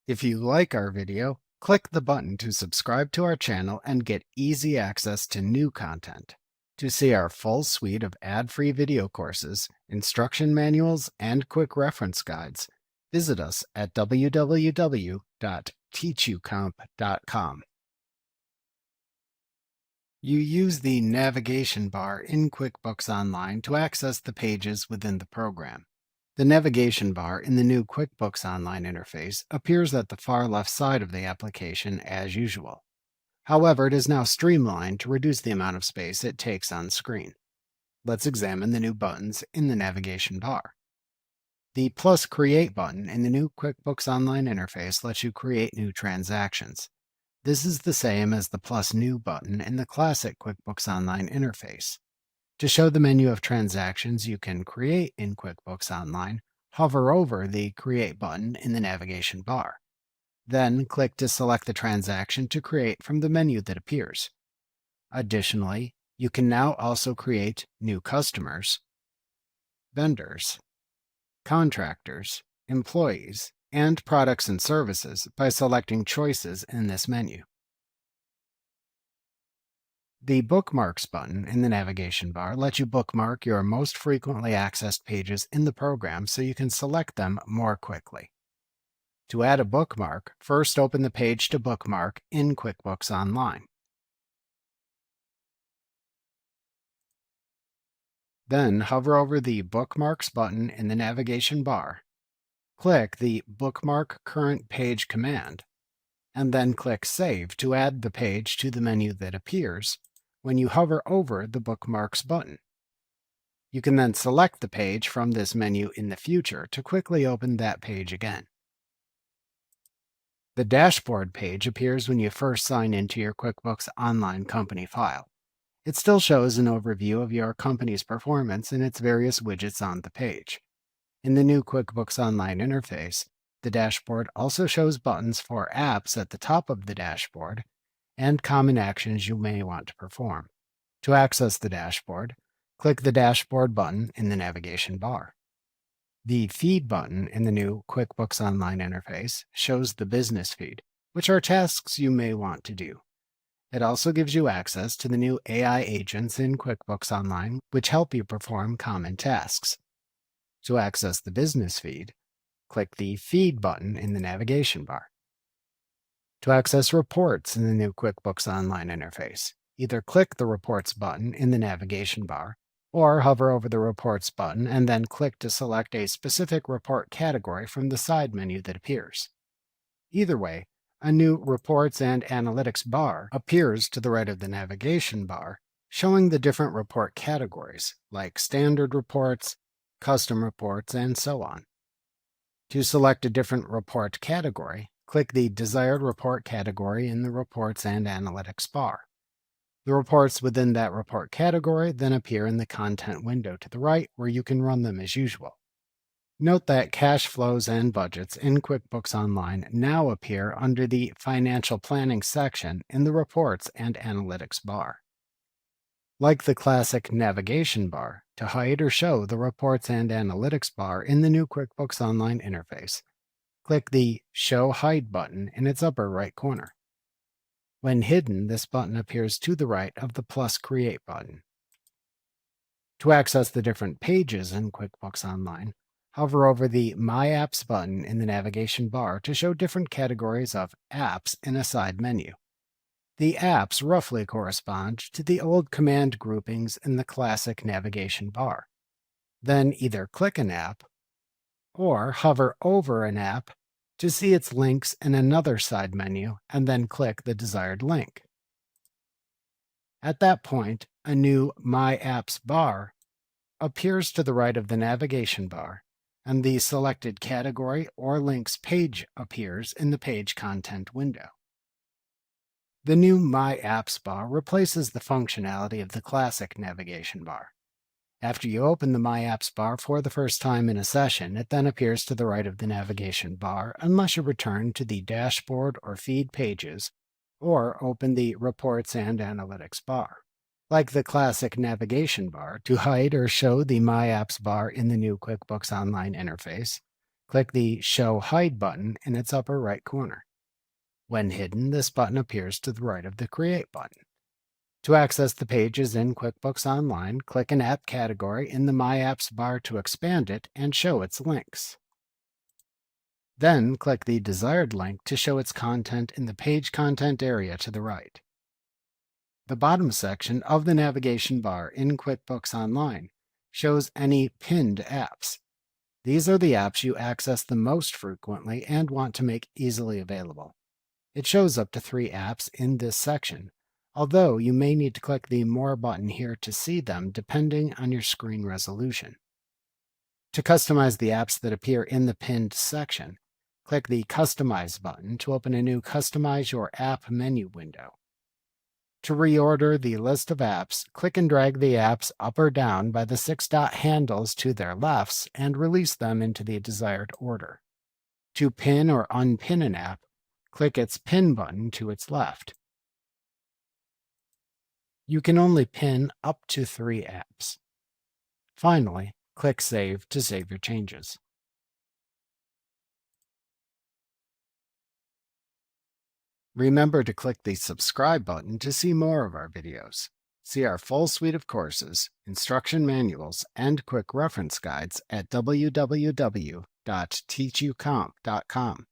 If you like our video, click the button to subscribe to our channel and get easy access to new content. To see our full suite of ad-free video courses, instruction manuals, and quick reference guides, visit us at www.teachucomp.com. You use the navigation bar in QuickBooks Online to access the pages within the program. The navigation bar in the new QuickBooks Online interface appears at the far left side of the application as usual. However, it is now streamlined to reduce the amount of space it takes on screen. Let's examine the new buttons in the navigation bar. The plus Create button in the new QuickBooks Online interface lets you create new transactions. This is the same as the plus New button in the classic QuickBooks Online interface. To show the menu of transactions you can create in QuickBooks Online, hover over the Create button in the navigation bar. Then click to select the transaction to create from the menu that appears. Additionally, you can now also create new customers, vendors, contractors, employees, and products and services by selecting choices in this menu. The Bookmarks button in the navigation bar lets you bookmark your most frequently accessed pages in the program so you can select them more quickly. To add a bookmark, first open the Page to Bookmark in QuickBooks Online. Then hover over the Bookmarks button in the navigation bar. Click the Bookmark Current Page command, and then click Save to add the page to the menu that appears when you hover over the Bookmarks button. You can then select the page from this menu in the future to quickly open that page again. The dashboard page appears when you first sign into your QuickBooks Online company file. It still shows an overview of your company's performance and its various widgets on the page. In the new QuickBooks Online interface, the dashboard also shows buttons for apps at the top of the dashboard and common actions you may want to perform. To access the dashboard, click the Dashboard button in the navigation bar. The Feed button in the new QuickBooks Online interface shows the business feed, which are tasks you may want to do. It also gives you access to the new AI agents in QuickBooks Online, which help you perform common tasks. To access the business feed, click the Feed button in the navigation bar. To access reports in the new QuickBooks Online interface, either click the Reports button in the navigation bar, or hover over the Reports button and then click to select a specific report category from the side menu that appears. Either way, a new Reports and Analytics bar appears to the right of the navigation bar, showing the different report categories, like Standard Reports, Custom Reports, and so on. To select a different report category, click the desired report category in the Reports and Analytics bar. The reports within that report category then appear in the content window to the right, where you can run them as usual. Note that cash flows and budgets in QuickBooks Online now appear under the Financial Planning section in the Reports and Analytics bar. Like the classic navigation bar, to hide or show the Reports and Analytics bar in the new QuickBooks Online interface, click the Show Hide button in its upper right corner. When hidden, this button appears to the right of the plus Create button. To access the different pages in QuickBooks Online, hover over the My Apps button in the navigation bar to show different categories of apps in a side menu. The apps roughly correspond to the old command groupings in the classic navigation bar. Then either click an app or hover over an app to see its links in another side menu and then click the desired link. At that point, a new My Apps bar appears to the right of the navigation bar, and the selected category or links page appears in the page content window. The new My Apps bar replaces the functionality of the classic navigation bar. After you open the My Apps bar for the first time in a session, it then appears to the right of the navigation bar unless you return to the Dashboard or Feed pages or open the Reports and Analytics bar. Like the classic navigation bar, to hide or show the My Apps bar in the new QuickBooks Online interface, Click the Show Hide button in its upper right corner. When hidden, this button appears to the right of the Create button. To access the pages in QuickBooks Online, click an app category in the My Apps bar to expand it and show its links. Then click the desired link to show its content in the Page Content area to the right. The bottom section of the navigation bar in QuickBooks Online shows any pinned apps. These are the apps you access the most frequently and want to make easily available. It shows up to 3 apps in this section, although you may need to click the More button here to see them depending on your screen resolution. To customize the apps that appear in the pinned section, click the Customize button to open a new Customize Your App menu window. To reorder the list of apps, click and drag the apps up or down by the 6-dot handles to their lefts and release them into the desired order. To pin or unpin an app, click its Pin button to its left. You can only pin up to 3 apps. Finally, click Save to save your changes. Remember to click the subscribe button to see more of our videos. See our full suite of courses, instruction manuals, and quick reference guides at www.teachucomp.com.